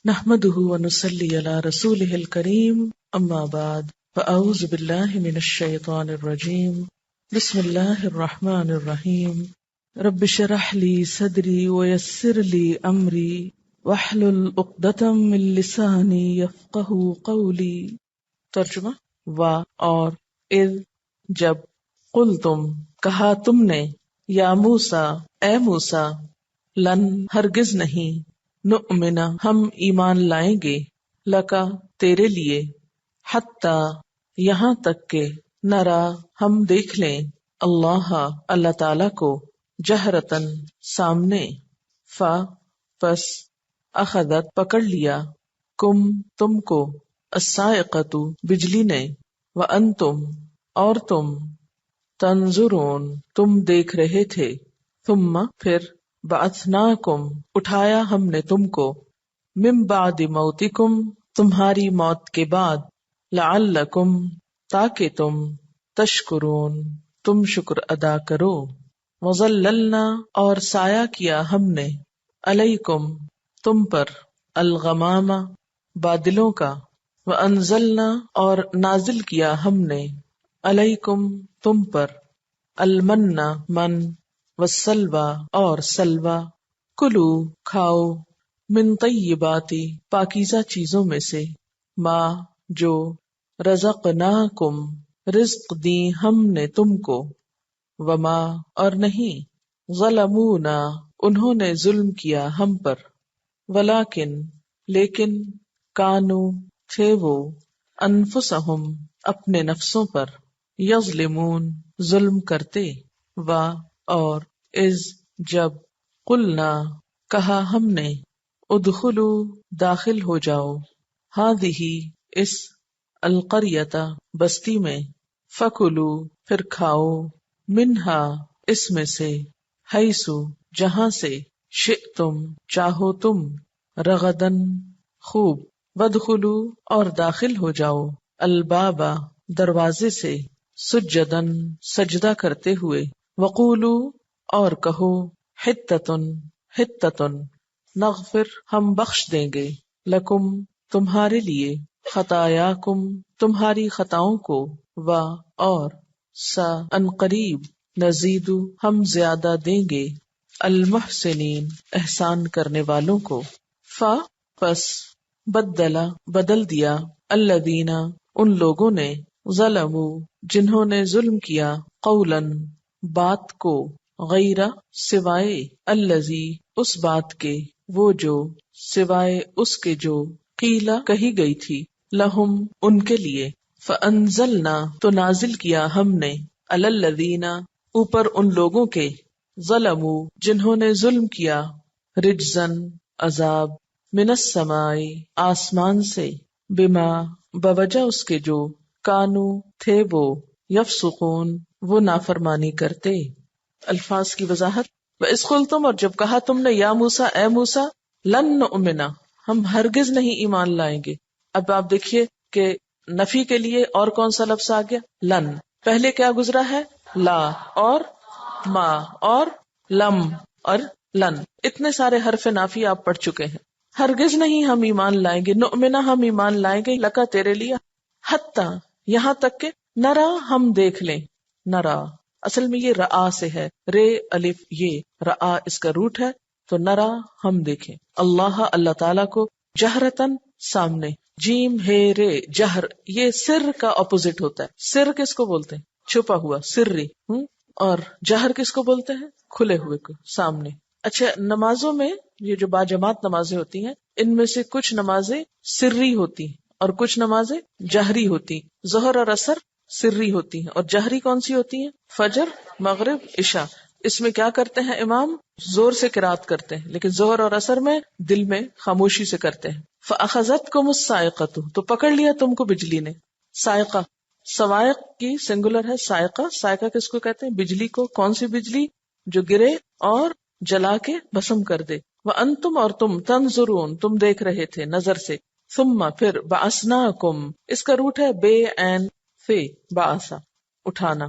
نحمده ونصلي على رسوله الكريم اما بعد فاعوذ بالله من الشيطان الرجيم بسم الله الرحمن الرحيم رب اشرح لي صدري ويسر لي امري واحلل عقدة من لساني يفقهوا قولي۔ ترجمہ وا اور اذ جب قلتم کہا تم نے یا موسیٰ اے موسیٰ لن ہرگز نہیں نؤمنا ہم ایمان لائیں گے لکا تیرے لیے حتی یہاں تک کہ نرا ہم دیکھ لیں اللہ اللہ تعالی کو جہرتن سامنے پس اخذت پکڑ لیا کم تم کو الصاعقۃ بجلی نے وانتم اور تم تنظرون تم دیکھ رہے تھے ثم پھر بعثناکم اٹھایا ہم نے تم کو من بعد موتکم تمہاری موت کے بعد لعلکم تاکہ تم تشکرون تم شکر ادا کرو وظللنا اور سایہ کیا ہم نے علیکم تم پر الغمام بادلوں کا وانزلنا اور نازل کیا ہم نے علیکم تم پر المن من والسلوى اور سلوى کلو کھاؤ من طیبات پاکیزہ چیزوں میں سے ما جو رزقناکم رزق دی ہم نے تم کو وما اور نہیں ظلمونا انہوں نے ظلم کیا ہم پر ولیکن لیکن کانو تھے وہ انفسہم اپنے نفسوں پر یظلمون ظلم کرتے وا اور از جب قلنا کہا ہم نے ادخلو داخل ہو جاؤ ہذہ اس القریۃ بستی میں فکلو پھر کھاؤ منہا اس میں سے حیث جہاں سے شئتم چاہو تم رغدن خوب ودخلو اور داخل ہو جاؤ الباب دروازے سے سجدن سجدہ کرتے ہوئے وقولو اور کہو حتتن حتتن نغفر ہم بخش دیں گے لکم تمہارے لیے خطایاکم تمہاری خطاؤں کو و اور سا ان قریب نزیدو ہم زیادہ دیں گے المحسنین احسان کرنے والوں کو پس بدلا بدل دیا الذین ان لوگوں نے ظلموا جنہوں نے ظلم کیا قولاً بات کو غیر سوائے الذی اس بات کے وہ جو سوائے اس کے جو قیلا کہی گئی تھی لہم ان کے لیے فانزلنا تو نازل کیا ہم نے علی الذین اوپر ان لوگوں کے ظلموا جنہوں نے ظلم کیا رجزن عذاب من السماء آسمان سے بما بوجہ اس کے جو کانو تھے وہ یفسقون وہ نافرمانی کرتے۔ الفاظ کی وضاحت وَإِذْ قُلْتُمْ اور جب کہا تم نے یا موسیٰ اے موسیٰ لن نؤمنا ہم ہرگز نہیں ایمان لائیں گے۔ اب آپ دیکھیے کہ نفی کے لیے اور کون سا لفظ آ گیا لن، پہلے کیا گزرا ہے لا اور ما اور لم اور لن، اتنے سارے حرف نافی آپ پڑھ چکے ہیں۔ ہرگز نہیں ہم ایمان لائیں گے نؤمنا ہم ایمان لائیں گے لکا تیرے لیے حتی یہاں تک کہ نرا ہم دیکھ لیں۔ نرا اصل میں یہ رآ سے ہے، رے الف یہ رآ اس کا روٹ ہے، تو نرا ہم دیکھیں اللہ اللہ تعالیٰ کو جہرتن سامنے، جیم ہے رے جہر یہ سر کا اپوزٹ ہوتا ہے۔ سر کس کو بولتے ہیں چھپا ہوا سری، اور جہر کس کو بولتے ہیں کھلے ہوئے کو سامنے۔ اچھا نمازوں میں یہ جو باجماعت نمازیں ہوتی ہیں ان میں سے کچھ نمازیں سری ہوتی ہیں اور کچھ نمازیں جہری ہوتی ہیں۔ ظہر اور عصر سری ہوتی ہیں اور جہری کون سی ہوتی ہیں فجر مغرب عشاء۔ اس میں کیا کرتے ہیں امام زور سے قرات کرتے ہیں، لیکن ظہر اور عصر میں دل میں خاموشی سے کرتے ہیں۔ فَأَخَذَتْكُمُ الصَّاعِقَةُ تو پکڑ لیا تم کو بجلی نے۔ صاعقہ صواعق کی سنگولر ہے، صاعقہ صاعقہ کس کو کہتے ہیں بجلی کو۔ کون سی بجلی جو گرے اور جلا کے بھسم کر دے۔ وَأَنْتُمْ اور تم تنظرون تم دیکھ رہے تھے نظر سے۔ ثم پھر بعثناکم اس کا روٹ ہے بے عین فے بعثا اٹھانا۔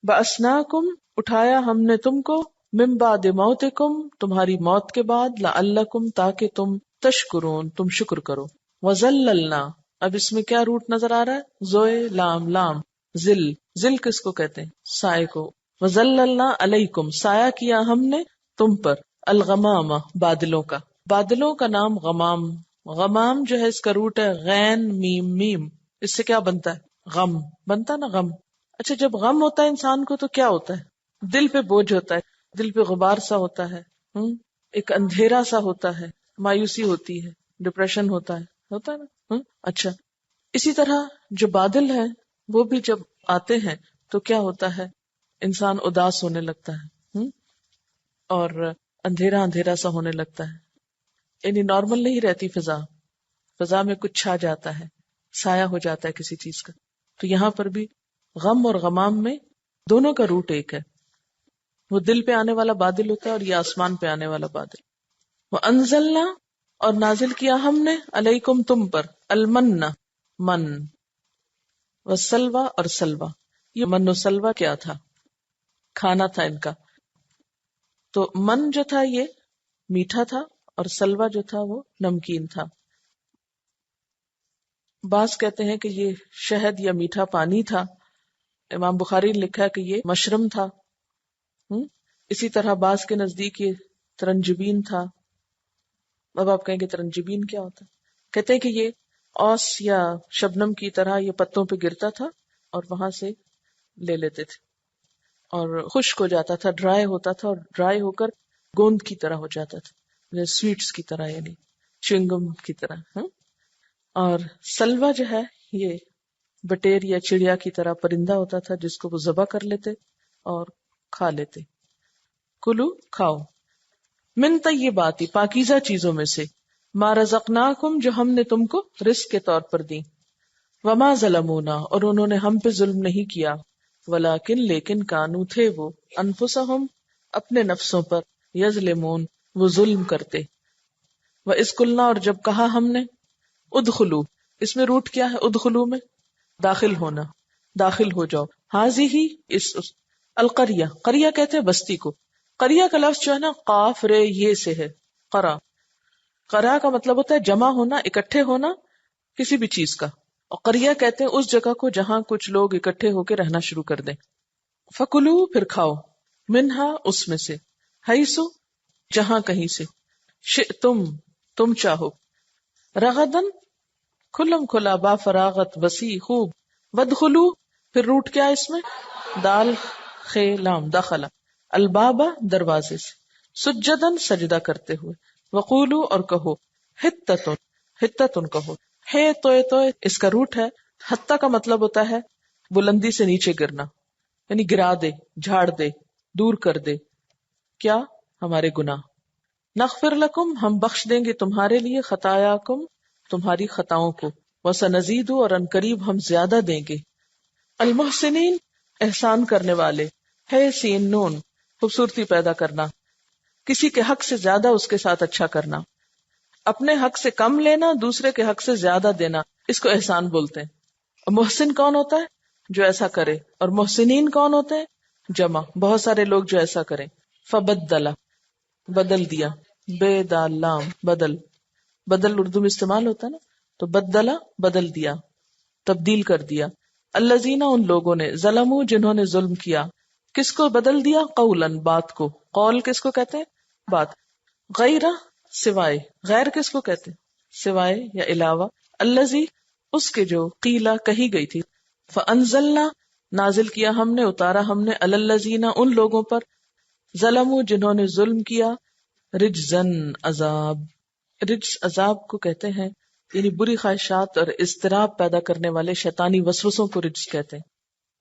بعثناکم اٹھایا ہم نے تم کو من بعد موتکم تمہاری موت کے بعد لعلکم تاکہ تم تشکرون تم شکر کرو. وزللنا اب اس میں کیا روٹ نظر آ رہا ہے؟ زوئے لام لام ذل. ذل کس کو کہتے ہیں؟ سائے کو. وزللنا علیکم سایہ کیا ہم نے تم پر. الغمام بادلوں کا. بادلوں کا نام غمام. غمام جو ہے اس کا روٹ ہے غین میم میم. اس سے کیا بنتا ہے؟ غم بنتا نا غم. اچھا جب غم ہوتا ہے انسان کو تو کیا ہوتا ہے؟ دل پہ بوجھ ہوتا ہے, دل پہ غبار سا ہوتا ہے, ایک اندھیرا سا ہوتا ہے, مایوسی ہوتی ہے, ڈپریشن ہوتا ہے نا. اچھا اسی طرح جو بادل ہیں وہ بھی جب آتے ہیں تو کیا ہوتا ہے؟ انسان اداس ہونے لگتا ہے اور اندھیرا اندھیرا سا ہونے لگتا ہے. یعنی نارمل نہیں رہتی فضا, فضا میں کچھ چھا جاتا ہے, سایہ ہو جاتا ہے کسی چیز کا. تو یہاں پر بھی غم اور غمام میں دونوں کا روٹ ایک ہے. وہ دل پہ آنے والا بادل ہوتا ہے اور یہ آسمان پہ آنے والا بادل. وہ انزلنا اور نازل کیا ہم نے علیکم تم پر المن من والسلوى اور سلوى. یہ من و سلوى کیا تھا؟ کھانا تھا ان کا. تو من جو تھا یہ میٹھا تھا اور سلوى جو تھا وہ نمکین تھا. بعض کہتے ہیں کہ یہ شہد یا میٹھا پانی تھا. امام بخاری نے لکھا ہے کہ یہ مشرم تھا. اسی طرح بعض کے نزدیک یہ ترنجبین تھا. اب آپ کہیں گے ترنجبین کیا ہوتا ہے؟ کہتے ہیں کہ یہ اوس یا شبنم کی طرح یہ پتوں پہ گرتا تھا اور وہاں سے لے لیتے تھے اور خشک ہو جاتا تھا, ڈرائی ہوتا تھا اور ڈرائی ہو کر گوند کی طرح ہو جاتا تھا, سویٹس کی طرح یعنی چنگم کی طرح. اور سلوہ جو ہے یہ بٹیر یا چڑیا کی طرح پرندہ ہوتا تھا جس کو وہ ذبح کر لیتے اور کھا لیتے. کلو کھاؤ من طیباتی پاکیزہ چیزوں میں سے ما رزقناکم جو ہم نے تم کو رزق کے طور پر دی. وما ظلمونا اور انہوں نے ہم پہ ظلم نہیں کیا. ولیکن لیکن کانو تھے وہ انفسہم اپنے نفسوں پر یظلمون وہ ظلم کرتے. وَإِذْ قُلْنَا اور جب کہا ہم نے ادخلو اس میں روٹ کیا ہے؟ ادخلو میں داخل ہونا, داخل ہو جاؤ. حاضی ہی اس القریہ قریہ کہتے ہیں بستی کو. قریہ کا لفظ جو ہے نا قاف رے یہ سے ہے قرا. قرا کا مطلب ہوتا ہے جمع ہونا, اکٹھے ہونا کسی بھی چیز کا. اور قریہ کہتے ہیں اس جگہ کو جہاں کچھ لوگ اکٹھے ہو کے رہنا شروع کر دیں. فکلو پھر کھاؤ منہا اس میں سے, حیثو جہاں کہیں سے, شئتم تم چاہو, رغدن کھلم کھلا با فراغت وسیع خوب, ودخلو پھر روٹ کیا اس میں دال خے لام دخلا, البابا دروازے سے, سجدن سجدہ کرتے ہوئے, وقولو اور کہو حتتن حتتن کہو. ہے توئے اس کا روٹ ہے. حتہ کا مطلب ہوتا ہے بلندی سے نیچے گرنا, یعنی گرا دے, جھاڑ دے, دور کر دے. کیا؟ ہمارے گناہ. نغفر لکم ہم بخش دیں گے تمہارے لیے, خطایاکم تمہاری خطاؤں کو, وسنزید اور ان قریب ہم زیادہ دیں گے. المحسنین احسان کرنے والے, ہے سین نون خوبصورتی پیدا کرنا, کسی کے حق سے زیادہ اس کے ساتھ اچھا کرنا, اپنے حق سے کم لینا دوسرے کے حق سے زیادہ دینا, اس کو احسان بولتے ہیں. اور محسن کون ہوتا ہے؟ جو ایسا کرے. اور محسنین کون ہوتے ہیں؟ جمع, بہت سارے لوگ جو ایسا کریں. فبدلا بدل دیا, بے دال لام بدل, بدل اردو میں استعمال ہوتا ہے نا, تو بدلا بدل دیا, تبدیل کر دیا. الذین ان لوگوں نے, ظلموا جنہوں نے ظلم کیا. کس کو بدل دیا؟ قولن بات کو. قول کس کو کہتے ہیں؟ بات. غیر سوائے, غیر کس کو کہتے ہیں؟ سوائے یا علاوہ. الذی اس کے جو قیلا کہی گئی تھی. فانزلنا نازل کیا ہم نے, اتارا ہم نے, علی الذین ان لوگوں پر, ظلموا جنہوں نے ظلم کیا, رجزن عذاب. رجز عذاب کو کہتے ہیں, یعنی بری خواہشات اور اضطراب پیدا کرنے والے شیطانی وسوسوں کو رجز کہتے ہیں.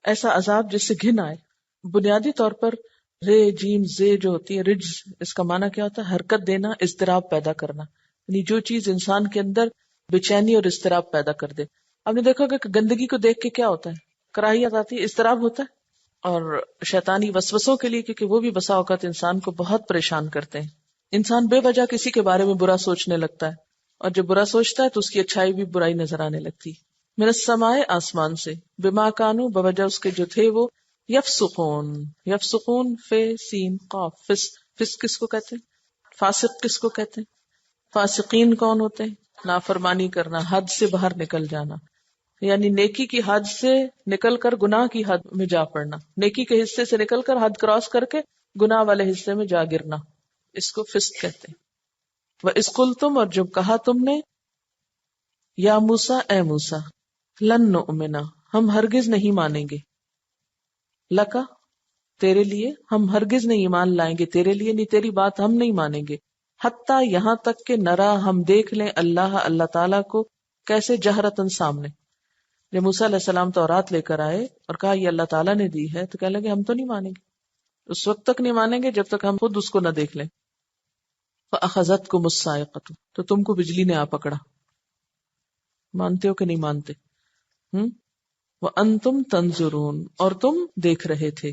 ایسا عذاب جس سے گھن آئے. بنیادی طور پر رے جیم زے جو ہوتی ہے رجز, اس کا معنی کیا ہوتا ہے؟ حرکت دینا, اضطراب پیدا کرنا, یعنی جو چیز انسان کے اندر بے-چینی اور اضطراب پیدا کر دے. آپ نے دیکھا کہ گندگی کو دیکھ کے کیا ہوتا ہے؟ کراہیت آتی ہے, اضطراب ہوتا ہے. اور شیطانی وسوسوں کے لیے, کیونکہ وہ بھی بسا اوقات انسان کو بہت پریشان کرتے ہیں. انسان بے وجہ کسی کے بارے میں برا سوچنے لگتا ہے, اور جب برا سوچتا ہے تو اس کی اچھائی بھی برائی نظر آنے لگتی. من السماء آسمان سے, بما کانوا بوجہ اس کے جو تھے وہ, یفسقون یفسقون فے سین قاف فس. فس کس کو کہتے ہیں؟ فاسق کس کو کہتے ہیں؟ فاسقین کون ہوتے ہیں؟ نافرمانی کرنا، حد سے باہر نکل جانا، یعنی نیکی کی حد سے نکل کر گناہ کی حد میں جا پڑنا، نیکی کے حصے سے نکل کر حد کراس کر کے گناہ والے حصے میں جا گرنا، اس کو فسق کہتے ہیں۔ وَإِذْ قُلْتُمْ، اور جب کہا تم نے، یا موسیٰ، اے موسیٰ، لن نؤمنا، ہم ہرگز نہیں مانیں گے، لکا، تیرے لیے، ہم ہرگز نہیں ایمان لائیں گے تیرے لیے، نہیں تیری بات ہم نہیں مانیں گے، حتیٰ یہاں تک کہ نرا، ہم دیکھ لیں، اللہ تعالیٰ کو، کیسے، جہرتن، سامنے۔ جب موسیٰ علیہ السلام تورات لے کر آئے اور کہا یہ اللہ تعالیٰ نے دی ہے، تو کہنے لگے ہم تو نہیں مانیں گے، اس وقت تک نہیں مانیں گے جب تک ہم خود اس کو نہ دیکھ لیں۔ فَأَخَذَتْكُمُ الصَّاعِقَةُ، تو تم کو بجلی نے آ پکڑا، مانتے ہو کہ نہیں مانتے؟ وَأَنْتُمْ تَنْظُرُونَ، اور تم دیکھ رہے تھے۔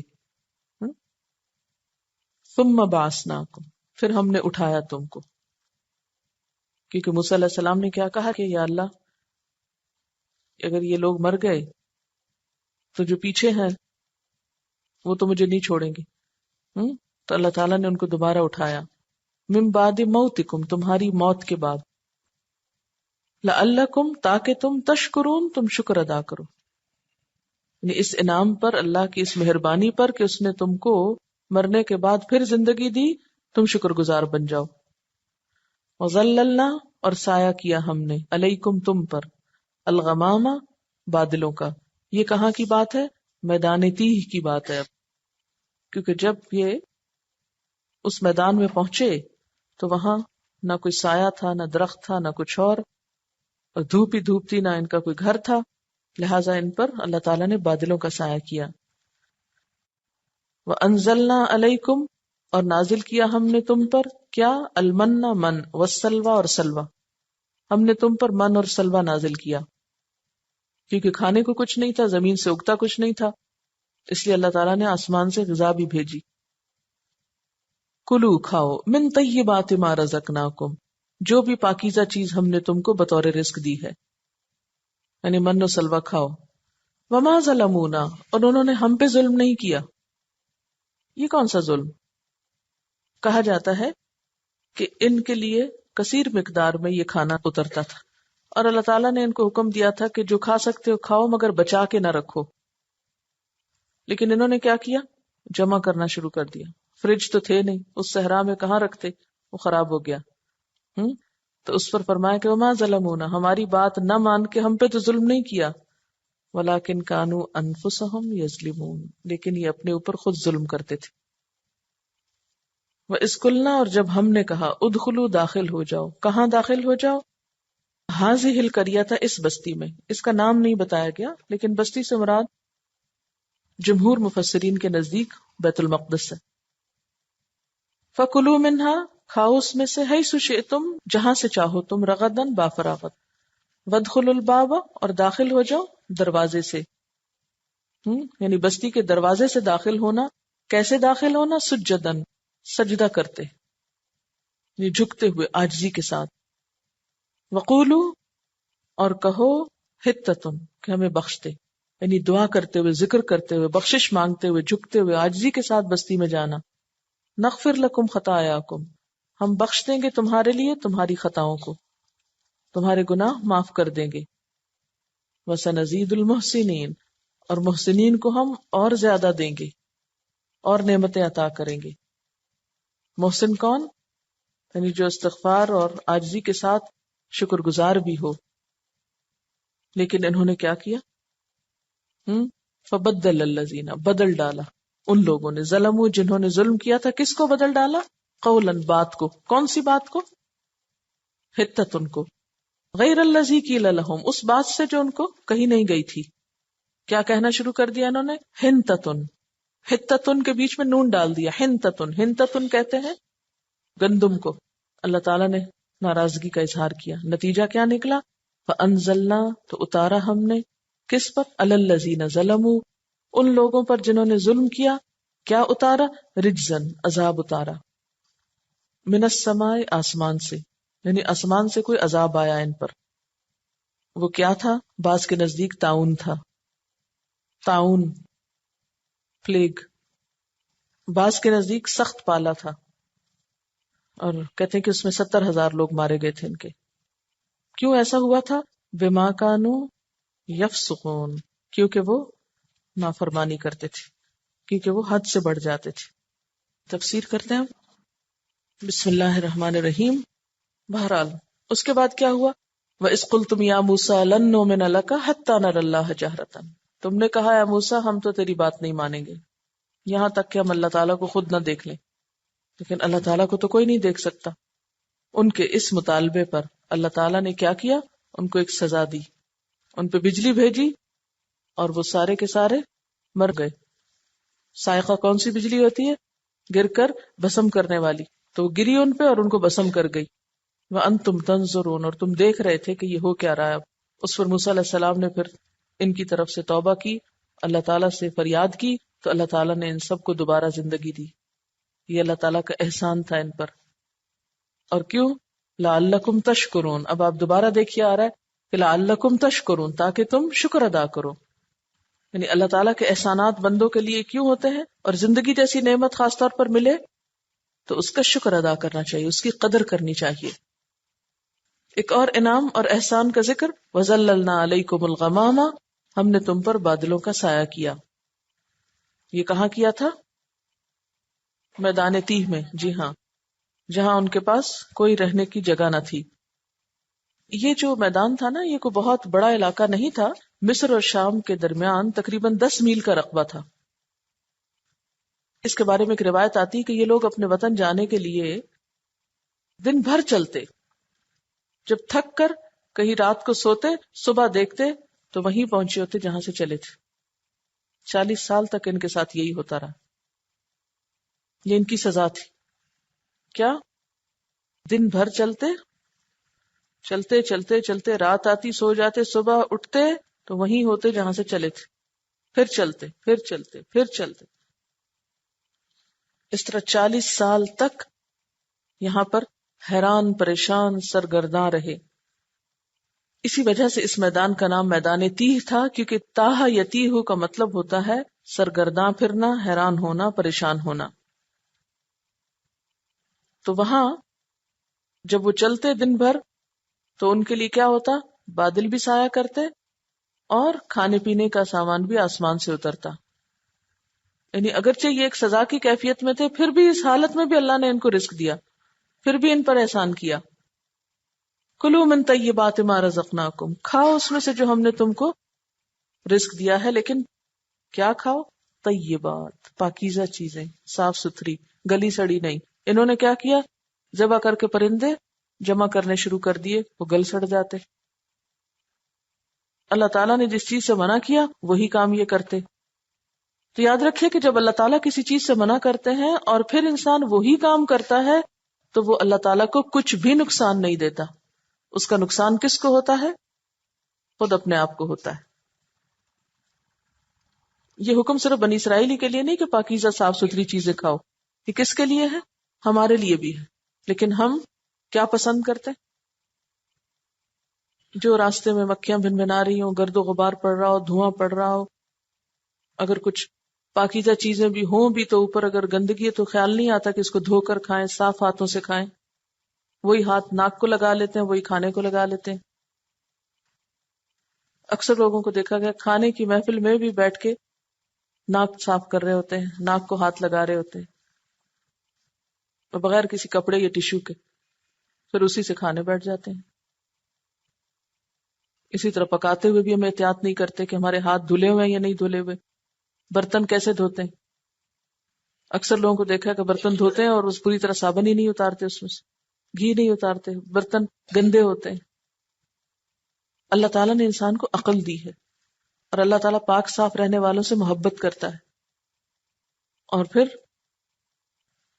ثُمَّ بَعَثْنَاكُمْ، پھر ہم نے اٹھایا تم کو، کیونکہ موسیٰ علیہ السلام نے کیا کہا کہ یا اللہ اگر یہ لوگ مر گئے تو جو پیچھے ہیں وہ تو مجھے نہیں چھوڑیں گے۔ تو اللہ تعالیٰ نے ان کو دوبارہ اٹھایا، من بعد موتکم، تمہاری موت کے بعد، لعلکم، تاکہ تم، تشکرون، تم شکر ادا کرو، یعنی اس انعام پر، اللہ کی اس مہربانی پر کہ اس نے تم کو مرنے کے بعد پھر زندگی دی، تم شکر گزار بن جاؤ۔ وظللنا، اور سایہ کیا ہم نے، علیکم، تم پر، الغمام، بادلوں کا۔ یہ کہاں کی بات ہے؟ میدان تیہ کی بات ہے اب، کیونکہ جب یہ اس میدان میں پہنچے تو وہاں نہ کوئی سایہ تھا، نہ درخت تھا، نہ کچھ اور دھوپ ہی دھوپ تھی، نہ ان کا کوئی گھر تھا، لہٰذا ان پر اللہ تعالیٰ نے بادلوں کا سایہ کیا۔ وَأَنزَلْنَا عَلَيْكُمْ، اور نازل کیا ہم نے تم پر، کیا؟ المن، من، والسلوى، اور سلوى، ہم نے تم پر من اور سلوى نازل کیا، کیونکہ کھانے کو کچھ نہیں تھا، زمین سے اگتا کچھ نہیں تھا، اس لیے اللہ تعالیٰ نے آسمان سے غذا بھی بھیجی۔ کلو، کھاؤ، من طیبات ما رزقناکم، جو بھی پاکیزہ چیز ہم نے تم کو بطور رزق دی ہے، یعنی من و سلوہ کھاؤ۔ وما ظلمونا، اور انہوں نے ہم پہ ظلم نہیں کیا۔ یہ کون سا ظلم؟ کہا جاتا ہے کہ ان کے لیے کثیر مقدار میں یہ کھانا اترتا تھا، اور اللہ تعالیٰ نے ان کو حکم دیا تھا کہ جو کھا سکتے ہو کھاؤ، مگر بچا کے نہ رکھو، لیکن انہوں نے کیا کیا؟ جمع کرنا شروع کر دیا۔ فریج تو تھے نہیں، اس صحرا میں کہاں رکھتے، وہ خراب ہو گیا۔ تو اس پر فرمایا کہ وما ظلمونا، ہماری بات نہ مان کے ہم پہ تو ظلم نہیں کیا، ولیکن کانوا انفسہم یظلمون، لیکن یہ اپنے اوپر خود ظلم کرتے تھے۔ وَإِذْ قُلْنَا، اور جب ہم نے کہا، ادخلوا، داخل ہو جاؤ، کہاں داخل ہو جاؤ؟ ہذہ القریۃ، اس بستی میں، اس کا نام نہیں بتایا گیا، لیکن بستی سے مراد جمہور مفسرین کے نزدیک بیت المقدس ہے۔ فَكُلُوا مِنْهَا، کھاؤ اس میں سے، حیث شئتم، جہاں سے چاہو تم، رغداً، بافراغت، وادخلوا الباب، اور داخل ہو جاؤ دروازے سے، یعنی بستی کے دروازے سے داخل ہونا۔ کیسے داخل ہونا؟ سجداً، سجدہ کرتے، یعنی جھکتے ہوئے، عاجزی کے ساتھ۔ وقولوا، اور کہو، حتۃ، کہ ہمیں بخش دے، یعنی دعا کرتے ہوئے، ذکر کرتے ہوئے، بخشش مانگتے ہوئے، جھکتے ہوئے، عاجزی کے ساتھ بستی میں جانا۔ نغفر لکم خطایاکم، ہم بخش دیں گے تمہارے لیے تمہاری خطاؤں کو، تمہارے گناہ معاف کر دیں گے۔ وسنزید المحسنین، اور محسنین کو ہم اور زیادہ دیں گے، اور نعمتیں عطا کریں گے۔ محسن کون؟ یعنی جو استغفار اور عاجزی کے ساتھ شکر گزار بھی ہو۔ لیکن انہوں نے کیا کیا؟ فبدل الذین، بدل ڈالا ان لوگوں نے، ظلموا، جنہوں نے ظلم کیا تھا، کس کو بدل ڈالا؟ قولا، بات کو، کون سی بات کو؟ حتت، ان کو، غیر الذی قیل لہم، اس بات سے جو ان کو کہی نہیں گئی تھی۔ کیا کہنا شروع کر دیا انہوں نے؟ ہنتتن، حتتن کے بیچ میں نون ڈال دیا، ہنتتن، ہنتتن کہتے ہیں گندم کو۔ اللہ تعالیٰ نے ناراضگی کا اظہار کیا، نتیجہ کیا نکلا؟ فانزلنا، تو اتارا ہم نے، کس پر؟ علی الذین ظلموا، ان لوگوں پر جنہوں نے ظلم کیا۔ کیا اتارا؟ رجزن، عذاب اتارا، من السماء، آسمان سے، یعنی آسمان سے کوئی عذاب آیا ان پر۔ وہ کیا تھا؟ بعض کے نزدیک طاعون تھا، طاعون، پلیگ، بعض کے نزدیک سخت پالا تھا، اور کہتے ہیں کہ اس میں 70,000 لوگ مارے گئے تھے ان کے. کیوں ایسا ہوا تھا؟ بما کانوا یفسقون، کیونکہ وہ نافرمانی کرتے تھے، کیونکہ وہ حد سے بڑھ جاتے تھے. تفسیر کرتے ہیں. بسم اللہ الرحمن الرحیم. بہرحال اس کے بعد کیا ہوا؟ وَإِذْ قُلْتُمْ يَا مُوسَىٰ لَن نُّؤْمِنَ لَكَ حَتَّىٰ نَرَى اللَّهَ جَهْرَةً، تم نے کہا اے موسیٰ ہم تو تیری بات نہیں مانیں گے یہاں تک کہ ہم اللہ تعالیٰ کو خود نہ دیکھ لیں. لیکن اللہ تعالیٰ کو تو کوئی نہیں دیکھ سکتا. ان کے اس مطالبے پر اللہ تعالیٰ نے کیا کیا؟ ان کو ایک سزا دی، ان پہ بجلی بھیجی اور وہ سارے کے سارے مر گئے. صاعقہ کون سی بجلی ہوتی ہے؟ گر کر بھسم کرنے والی. تو وہ گری ان پہ اور ان کو بھسم کر گئی. وَأَنْتُمْ تَنظُرُونَ، اور تم دیکھ رہے تھے کہ یہ ہو کیا رہا ہے. اس پر موسیٰ علیہ السلام نے پھر ان کی طرف سے توبہ کی، اللہ تعالیٰ سے فریاد کی، تو اللہ تعالیٰ نے ان سب کو دوبارہ زندگی دی. یہ اللہ تعالیٰ کا احسان تھا ان پر. اور کیوں؟ لعلکم تشکرون. اب آپ دوبارہ دیکھیے آ رہا ہے کہ لعلکم تشکرون، تاکہ تم شکر ادا کرو. یعنی اللہ تعالیٰ کے احسانات بندوں کے لیے کیوں ہوتے ہیں؟ اور زندگی جیسی نعمت خاص طور پر ملے تو اس کا شکر ادا کرنا چاہیے، اس کی قدر کرنی چاہیے. ایک اور انعام اور احسان کا ذکر، وَظَلَّلْنَا عَلَيْكُمُ الْغَمَامَ، ہم نے تم پر بادلوں کا سایہ کیا. یہ کہاں کیا تھا؟ میدان تیہ میں. جی ہاں، جہاں ان کے پاس کوئی رہنے کی جگہ نہ تھی. یہ جو میدان تھا نا، یہ کوئی بہت بڑا علاقہ نہیں تھا. مصر اور شام کے درمیان تقریباً 10 میل کا رقبہ تھا. اس کے بارے میں ایک روایت آتی کہ یہ لوگ اپنے وطن جانے کے لیے دن بھر چلتے، جب تھک کر کہیں رات کو سوتے، صبح دیکھتے تو وہیں پہنچے ہوتے جہاں سے چلے تھے. 40 سال تک ان کے ساتھ یہی ہوتا رہا. یہ ان کی سزا تھی. کیا؟ دن بھر چلتے چلتے چلتے چلتے، رات آتی سو جاتے، صبح اٹھتے تو وہیں ہوتے جہاں سے چلے تھے، پھر چلتے پھر چلتے پھر چلتے. اس طرح 40 سال تک یہاں پر حیران پریشان سرگرداں رہے. اسی وجہ سے اس میدان کا نام میدان تیہ تھا، کیونکہ تاہ یتیہ کا مطلب ہوتا ہے سرگرداں پھرنا، حیران ہونا، پریشان ہونا. تو وہاں جب وہ چلتے دن بھر تو ان کے لیے کیا ہوتا؟ بادل بھی سایہ کرتے اور کھانے پینے کا سامان بھی آسمان سے اترتا. یعنی اگرچہ یہ ایک سزا کی کیفیت میں تھے، پھر بھی اس حالت میں بھی اللہ نے ان کو رزق دیا، پھر بھی ان پر احسان کیا. کلوا من طیبات ما رزقناکم، کھاؤ اس میں سے جو ہم نے تم کو رزق دیا ہے. لیکن کیا کھاؤ؟ طیبات، پاکیزہ چیزیں، صاف ستھری، گلی سڑی نہیں. انہوں نے کیا کیا؟ ذبح کر کے پرندے جمع کرنے شروع کر دیے، وہ گل سڑ جاتے. اللہ تعالیٰ نے جس چیز سے منع کیا وہی کام یہ کرتے. تو یاد رکھیے کہ جب اللہ تعالیٰ کسی چیز سے منع کرتے ہیں اور پھر انسان وہی کام کرتا ہے تو وہ اللہ تعالیٰ کو کچھ بھی نقصان نہیں دیتا. اس کا نقصان کس کو ہوتا ہے؟ خود اپنے آپ کو ہوتا ہے. یہ حکم صرف بنی اسرائیلی کے لیے نہیں کہ پاکیزہ صاف ستھری چیزیں کھاؤ، یہ کس کے لیے ہے؟ ہمارے لیے بھی ہے. لیکن ہم کیا پسند کرتے؟ جو راستے میں مکھیاں بھن بھنا رہی ہوں، گرد و غبار پڑ رہا ہو، دھواں پڑ رہا ہو، اگر کچھ پاکیزہ چیزیں بھی ہوں بھی تو اوپر اگر گندگی ہے تو خیال نہیں آتا کہ اس کو دھو کر کھائیں، صاف ہاتھوں سے کھائیں. وہی ہاتھ ناک کو لگا لیتے ہیں، وہی کھانے کو لگا لیتے ہیں. اکثر لوگوں کو دیکھا گیا کھانے کی محفل میں بھی بیٹھ کے ناک صاف کر رہے ہوتے ہیں، ناک کو ہاتھ لگا رہے ہوتے ہیں اور بغیر کسی کپڑے یا ٹیشو کے، پھر اسی سے کھانے بیٹھ جاتے ہیں. اسی طرح پکاتے ہوئے بھی ہم احتیاط نہیں کرتے کہ ہمارے ہاتھ دھلے ہوئے ہیں یا نہیں دھلے ہوئے. برتن کیسے دھوتے ہیں؟ اکثر لوگوں کو دیکھا کہ برتن دھوتے ہیں اور اس پوری طرح صابن ہی نہیں اتارتے، اس میں سے گھی نہیں اتارتے، برتن گندے ہوتے ہیں. اللہ تعالیٰ نے انسان کو عقل دی ہے اور اللہ تعالیٰ پاک صاف رہنے والوں سے محبت کرتا ہے. اور پھر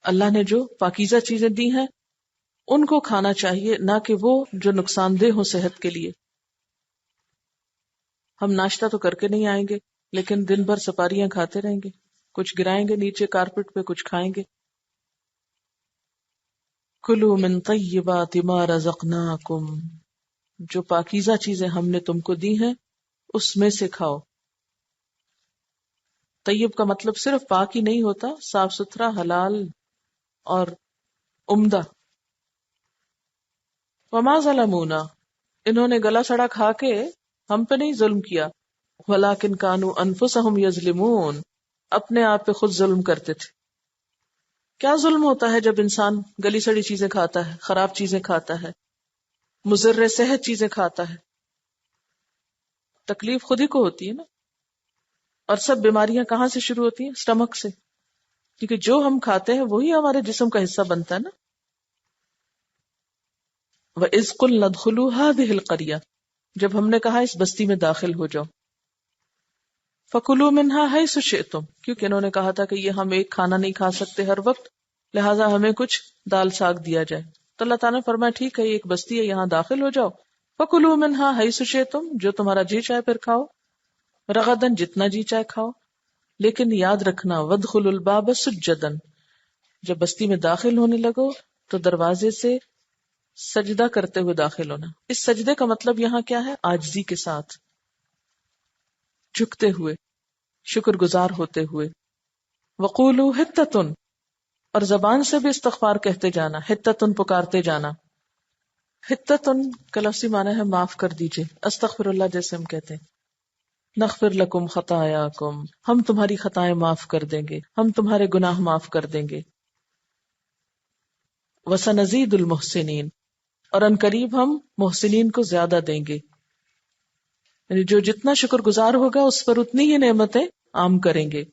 اللہ نے جو پاکیزہ چیزیں دی ہیں ان کو کھانا چاہیے، نہ کہ وہ جو نقصان دہ ہوں صحت کے لیے. ہم ناشتہ تو کر کے نہیں آئیں گے لیکن دن بھر سپاریاں کھاتے رہیں گے، کچھ گرائیں گے نیچے کارپٹ پہ، کچھ کھائیں گے. کلوا من طیبات ما رزقناکم، جو پاکیزہ چیزیں ہم نے تم کو دی ہیں اس میں سے کھاؤ. طیب کا مطلب صرف پاک ہی نہیں ہوتا، صاف ستھرا، حلال اور عمدہ. وما ظلمونا، انہوں نے گلا سڑا کھا کے ہم پہ نہیں ظلم کیا، ولکن کانوا انفسہم یظلمون، اپنے آپ پہ خود ظلم کرتے تھے۔ کیا ظلم ہوتا ہے جب انسان گلی سڑی چیزیں کھاتا ہے، خراب چیزیں کھاتا ہے، مضر صحت چیزیں کھاتا ہے؟ تکلیف خود ہی کو ہوتی ہے نا۔ اور سب بیماریاں کہاں سے شروع ہوتی ہیں؟ سٹمک سے، کیونکہ جو ہم کھاتے ہیں وہی ہمارے جسم کا حصہ بنتا ہے نا۔ وَإِذْ قُلْنَا ادْخُلُوا هَٰذِهِ الْقَرْيَةَ، جب ہم نے کہا اس بستی میں داخل ہو جاؤ، فَكُلُوا مِنْهَا حَيْثُ شِئْتُمْ، کیونکہ انہوں نے کہا تھا کہ یہ ہم ایک کھانا نہیں کھا سکتے ہر وقت، لہٰذا ہمیں کچھ دال ساگ دیا جائے۔ تو اللہ تعالیٰ نے فرمایا ٹھیک ہے، یہ ایک بستی ہے، یہاں داخل ہو جاؤ، فَكُلُوا مِنْهَا حَيْثُ شِئْتُمْ، جو تمہارا جی چاہے پھر کھاؤ، رغدن، جتنا جی چاہے کھاؤ، لیکن یاد رکھنا وَادْخُلُوا الْبَابَ سُجَّدًا، جب بستی میں داخل ہونے لگو تو دروازے سے سجدہ کرتے ہوئے داخل ہونا۔ اس سجدے کا مطلب یہاں کیا ہے؟ عاجزی کے ساتھ، جھکتے ہوئے، شکر گزار ہوتے ہوئے۔ وَقُولُوا حِطَّةٌ، اور زبان سے بھی استغفار کہتے جانا، حِطَّةٌ پکارتے جانا۔ حِطَّةٌ کا لفظی معنی ہے معاف کر دیجئے، استغفر اللہ جیسے ہم کہتے ہیں، نغفر لکم خطایاکم، ہم تمہاری خطائیں معاف کر دیں گے، ہم تمہارے گناہ معاف کر دیں گے۔ وَسَنَزِيدُ الْمُحْسِنِينَ، اور ان قریب ہم محسنین کو زیادہ دیں گے، یعنی جو جتنا شکر گزار ہوگا اس پر اتنی ہی نعمتیں عام کریں گے۔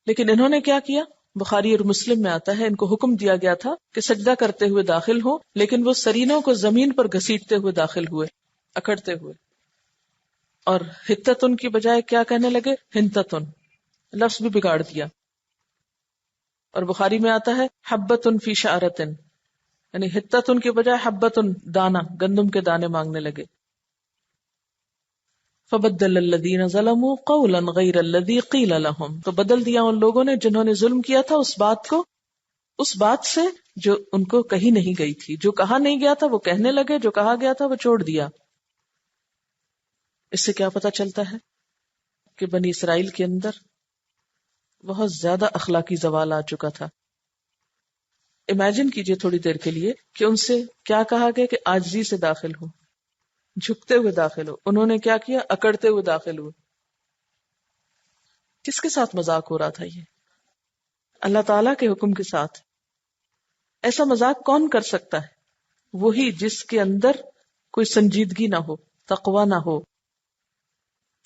لیکن انہوں نے کیا کیا؟ بخاری اور مسلم میں آتا ہے ان کو حکم دیا گیا تھا کہ سجدہ کرتے ہوئے داخل ہوں، لیکن وہ سرینوں کو زمین پر گھسیٹتے ہوئے داخل ہوئے، اکڑتے ہوئے، اور حتتن کی بجائے کیا کہنے لگے؟ ہنتتن، لفظ بھی بگاڑ دیا۔ اور بخاری میں آتا ہے حبتن فی شعرتن، یعنی حتتن کی بجائے حبتن، دانا، گندم کے دانے مانگنے لگے۔ فبدل الذین ظلموا قولا غیر الذی قیل لهم، تو بدل دیا ان لوگوں نے جنہوں نے ظلم کیا تھا اس بات کو، اس بات سے جو ان کو کہی نہیں گئی تھی، جو کہا نہیں گیا تھا وہ کہنے لگے، جو کہا گیا تھا وہ چھوڑ دیا۔ اس سے کیا پتہ چلتا ہے کہ بنی اسرائیل کے اندر بہت زیادہ اخلاقی زوال آ چکا تھا۔ امیجن کیجئے تھوڑی دیر کے لیے کہ ان سے کیا کہا گیا کہ عاجزی سے داخل ہو، جھکتے ہوئے داخل ہو، انہوں نے کیا کیا؟ اکڑتے ہوئے داخل ہوئے۔ کس کے ساتھ مذاق ہو رہا تھا یہ؟ اللہ تعالیٰ کے حکم کے ساتھ۔ ایسا مذاق کون کر سکتا ہے؟ وہی جس کے اندر کوئی سنجیدگی نہ ہو، تقوی نہ ہو،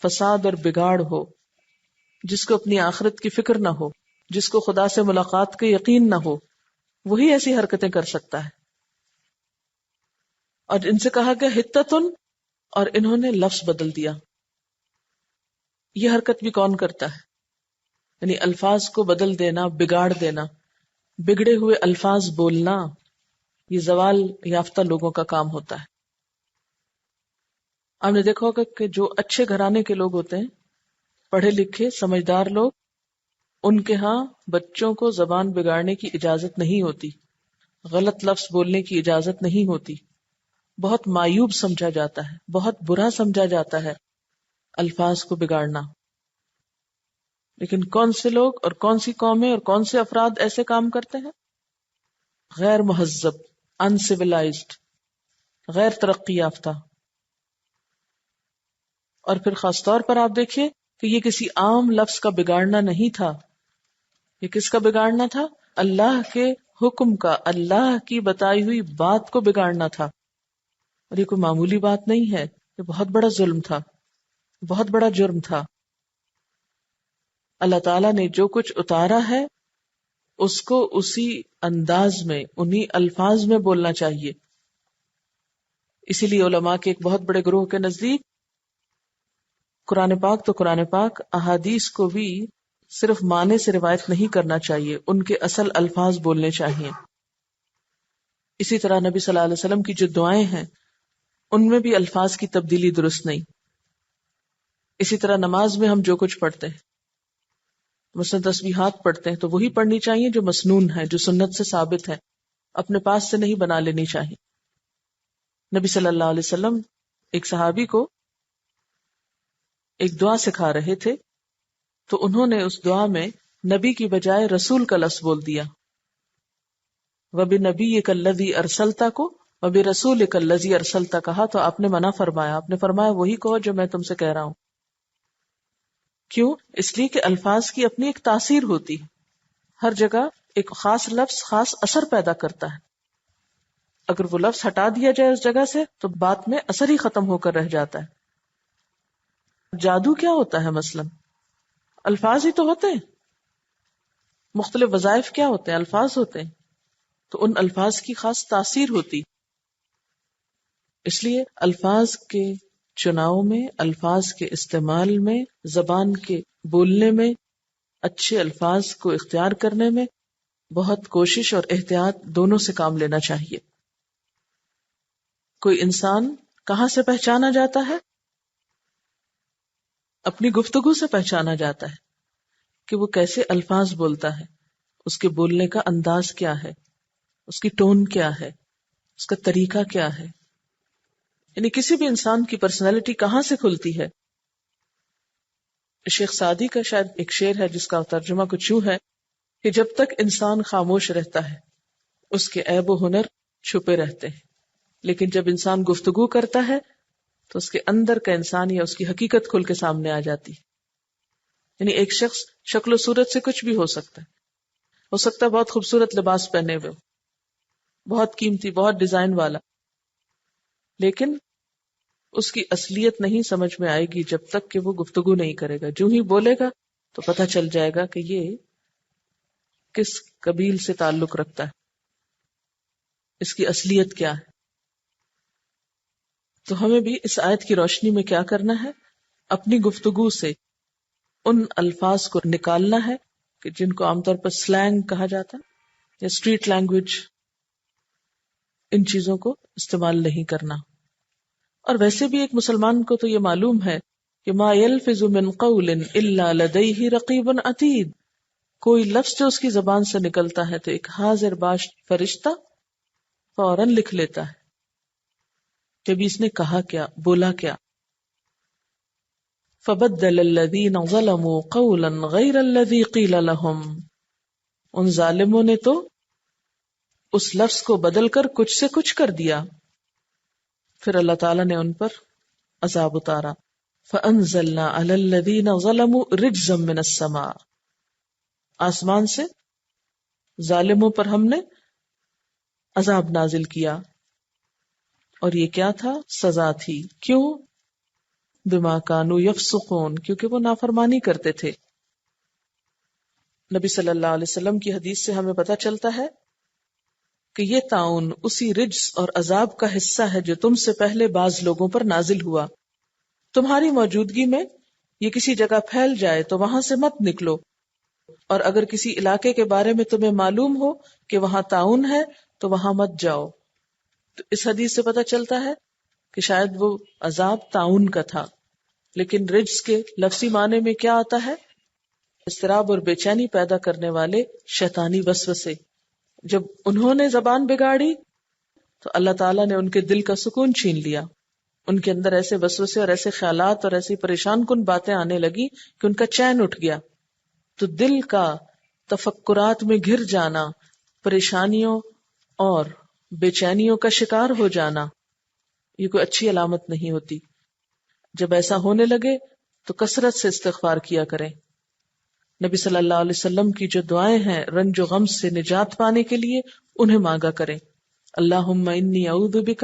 فساد اور بگاڑ ہو، جس کو اپنی آخرت کی فکر نہ ہو، جس کو خدا سے ملاقات کا یقین نہ ہو، وہی ایسی حرکتیں کر سکتا ہے۔ اور ان سے کہا گیا حتتن، اور انہوں نے لفظ بدل دیا۔ یہ حرکت بھی کون کرتا ہے؟ یعنی الفاظ کو بدل دینا، بگاڑ دینا، بگڑے ہوئے الفاظ بولنا، یہ زوال یافتہ لوگوں کا کام ہوتا ہے۔ آپ نے دیکھا ہوگا کہ جو اچھے گھرانے کے لوگ ہوتے ہیں، پڑھے لکھے سمجھدار لوگ، ان کے ہاں بچوں کو زبان بگاڑنے کی اجازت نہیں ہوتی، غلط لفظ بولنے کی اجازت نہیں ہوتی، بہت معیوب سمجھا جاتا ہے، بہت برا سمجھا جاتا ہے الفاظ کو بگاڑنا۔ لیکن کون سے لوگ اور کون سی قومیں اور کون سے افراد ایسے کام کرتے ہیں؟ غیر مہذب، انسیولائزڈ، غیر ترقی یافتہ۔ اور پھر خاص طور پر آپ دیکھیے کہ یہ کسی عام لفظ کا بگاڑنا نہیں تھا، یہ کس کا بگاڑنا تھا؟ اللہ کے حکم کا، اللہ کی بتائی ہوئی بات کو بگاڑنا تھا۔ اور یہ کوئی معمولی بات نہیں ہے، یہ بہت بڑا ظلم تھا، بہت بڑا جرم تھا۔ اللہ تعالیٰ نے جو کچھ اتارا ہے اس کو اسی انداز میں، انہی الفاظ میں بولنا چاہیے۔ اسی لیے علماء کے ایک بہت بڑے گروہ کے نزدیک قرآن پاک تو قرآن پاک، احادیث کو بھی صرف معنی سے روایت نہیں کرنا چاہیے، ان کے اصل الفاظ بولنے چاہیے۔ اسی طرح نبی صلی اللہ علیہ وسلم کی جو دعائیں ہیں ان میں بھی الفاظ کی تبدیلی درست نہیں۔ اسی طرح نماز میں ہم جو کچھ پڑھتے ہیں، مثلا تسبیحات پڑھتے ہیں تو وہی پڑھنی چاہیے جو مسنون ہے، جو سنت سے ثابت ہے، اپنے پاس سے نہیں بنا لینی چاہیے۔ نبی صلی اللہ علیہ وسلم ایک صحابی کو ایک دعا سکھا رہے تھے تو انہوں نے اس دعا میں نبی کی بجائے رسول کا لفظ بول دیا۔ وَبِنَبِيِّكَ الَّذِي أَرْسَلْتَ کو وَبِرَسُولِكَ الَّذِي أَرْسَلْتَ کہا تو آپ نے منع فرمایا، آپ نے فرمایا وہی کہو جو میں تم سے کہہ رہا ہوں. کیوں؟ اس لیے کہ الفاظ کی اپنی ایک تاثیر ہوتی ہے، ہر جگہ ایک خاص لفظ خاص اثر پیدا کرتا ہے. اگر وہ لفظ ہٹا دیا جائے اس جگہ سے تو بات میں اثر ہی ختم ہو کر رہ جاتا ہے. جادو کیا ہوتا ہے؟ مثلا الفاظ ہی تو ہوتے ہیں. مختلف وظائف کیا ہوتے ہیں؟ الفاظ ہوتے ہیں. تو ان الفاظ کی خاص تاثیر ہوتی. اس لیے الفاظ کے چناؤ میں، الفاظ کے استعمال میں، زبان کے بولنے میں، اچھے الفاظ کو اختیار کرنے میں بہت کوشش اور احتیاط دونوں سے کام لینا چاہیے. کوئی انسان کہاں سے پہچانا جاتا ہے؟ اپنی گفتگو سے پہچانا جاتا ہے کہ وہ کیسے الفاظ بولتا ہے، اس کے بولنے کا انداز کیا ہے، اس کی ٹون کیا ہے، اس کا طریقہ کیا ہے. یعنی کسی بھی انسان کی پرسنالٹی کہاں سے کھلتی ہے. شیخ سعدی کا شاید ایک شعر ہے جس کا ترجمہ کچھ یوں ہے کہ جب تک انسان خاموش رہتا ہے اس کے عیب و ہنر چھپے رہتے ہیں، لیکن جب انسان گفتگو کرتا ہے تو اس کے اندر کا انسان یا اس کی حقیقت کھل کے سامنے آ جاتی. یعنی ایک شخص شکل و صورت سے کچھ بھی ہو سکتا ہے بہت خوبصورت لباس پہنے ہوئے، بہت قیمتی، بہت ڈیزائن والا، لیکن اس کی اصلیت نہیں سمجھ میں آئے گی جب تک کہ وہ گفتگو نہیں کرے گا. جو ہی بولے گا تو پتہ چل جائے گا کہ یہ کس قبیل سے تعلق رکھتا ہے، اس کی اصلیت کیا ہے. تو ہمیں بھی اس آیت کی روشنی میں کیا کرنا ہے؟ اپنی گفتگو سے ان الفاظ کو نکالنا ہے کہ جن کو عام طور پر سلینگ کہا جاتا ہے یا اسٹریٹ لینگویج، ان چیزوں کو استعمال نہیں کرنا. اور ویسے بھی ایک مسلمان کو تو یہ معلوم ہے کہ ما یلفظ من قول الا لدیہ رقیب عتید، کوئی لفظ جو اس کی زبان سے نکلتا ہے تو ایک حاضر باش فرشتہ فوراً لکھ لیتا ہے کہ بھی اس نے کہا کیا، بولا کیا. فبدل الذین ظلموا قولا غیر الذی قیل لهم، ان ظالموں نے تو اس لفظ کو بدل کر کچھ سے کچھ کر دیا. پھر اللہ تعالیٰ نے ان پر عذاب اتارا. فَأَنزَلْنَا عَلَى الَّذِينَ ظَلَمُوا رِجْزًا مِّنَ السَّمَاءِ، آسمان سے ظالموں پر ہم نے عذاب نازل کیا. اور یہ کیا تھا؟ سزا تھی. کیوں؟ بما كانوا يفسقون، کیونکہ وہ نافرمانی کرتے تھے. نبی صلی اللہ علیہ وسلم کی حدیث سے ہمیں پتہ چلتا ہے کہ یہ طاعون اسی رجس اور عذاب کا حصہ ہے جو تم سے پہلے بعض لوگوں پر نازل ہوا. تمہاری موجودگی میں یہ کسی جگہ پھیل جائے تو وہاں سے مت نکلو، اور اگر کسی علاقے کے بارے میں تمہیں معلوم ہو کہ وہاں طاعون ہے تو وہاں مت جاؤ. تو اس حدیث سے پتہ چلتا ہے کہ شاید وہ عذاب طاعون کا تھا، لیکن رجس کے لفظی معنی میں کیا آتا ہے؟ اضطراب اور بے چینی پیدا کرنے والے شیطانی وسوسے. جب انہوں نے زبان بگاڑی تو اللہ تعالیٰ نے ان کے دل کا سکون چھین لیا. ان کے اندر ایسے وسوسے اور ایسے خیالات اور ایسی پریشان کن باتیں آنے لگی کہ ان کا چین اٹھ گیا. تو دل کا تفکرات میں گھر جانا، پریشانیوں اور بے چینیوں کا شکار ہو جانا، یہ کوئی اچھی علامت نہیں ہوتی. جب ایسا ہونے لگے تو کثرت سے استغفار کیا کریں. نبی صلی اللہ علیہ وسلم کی جو دعائیں ہیں رنج و غم سے نجات پانے کے لیے، انہیں مانگا کریں. اللہم انی اعوذ بک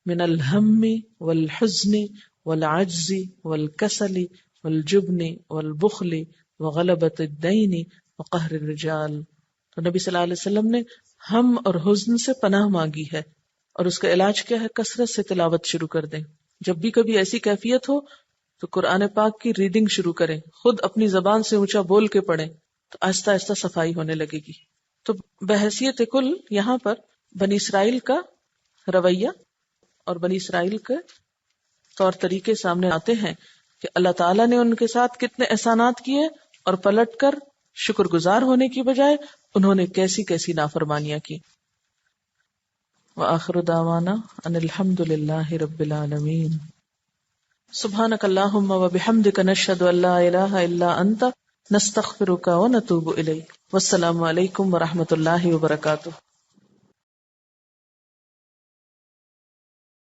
من الہم والحزن والعجز والکسل والجبن والبخل وغلبۃ الدین وقہر الرجال. تو نبی صلی اللہ علیہ وسلم نے ہم اور حزن سے پناہ مانگی ہے، اور اس کا علاج کیا ہے؟ کثرت سے تلاوت شروع کر دیں. جب بھی کبھی ایسی کیفیت ہو تو قرآن پاک کی ریڈنگ شروع کریں، خود اپنی زبان سے اونچا بول کے پڑھیں تو آہستہ آہستہ صفائی ہونے لگے گی. تو بحیثیت کل یہاں پر بنی اسرائیل کا رویہ اور بنی اسرائیل کے طور طریقے سامنے آتے ہیں کہ اللہ تعالیٰ نے ان کے ساتھ کتنے احسانات کیے، اور پلٹ کر شکر گزار ہونے کی بجائے انہوں نے کیسی کیسی نافرمانیاں کی. وآخر دعوانا ان الحمد للہ رب العالمین. سبحانک اللہم وبحمدک نشہد ان لا الہ الا انت نستغفرک ونتوب الیک. والسلام علیکم ورحمۃ اللہ وبرکاتہ.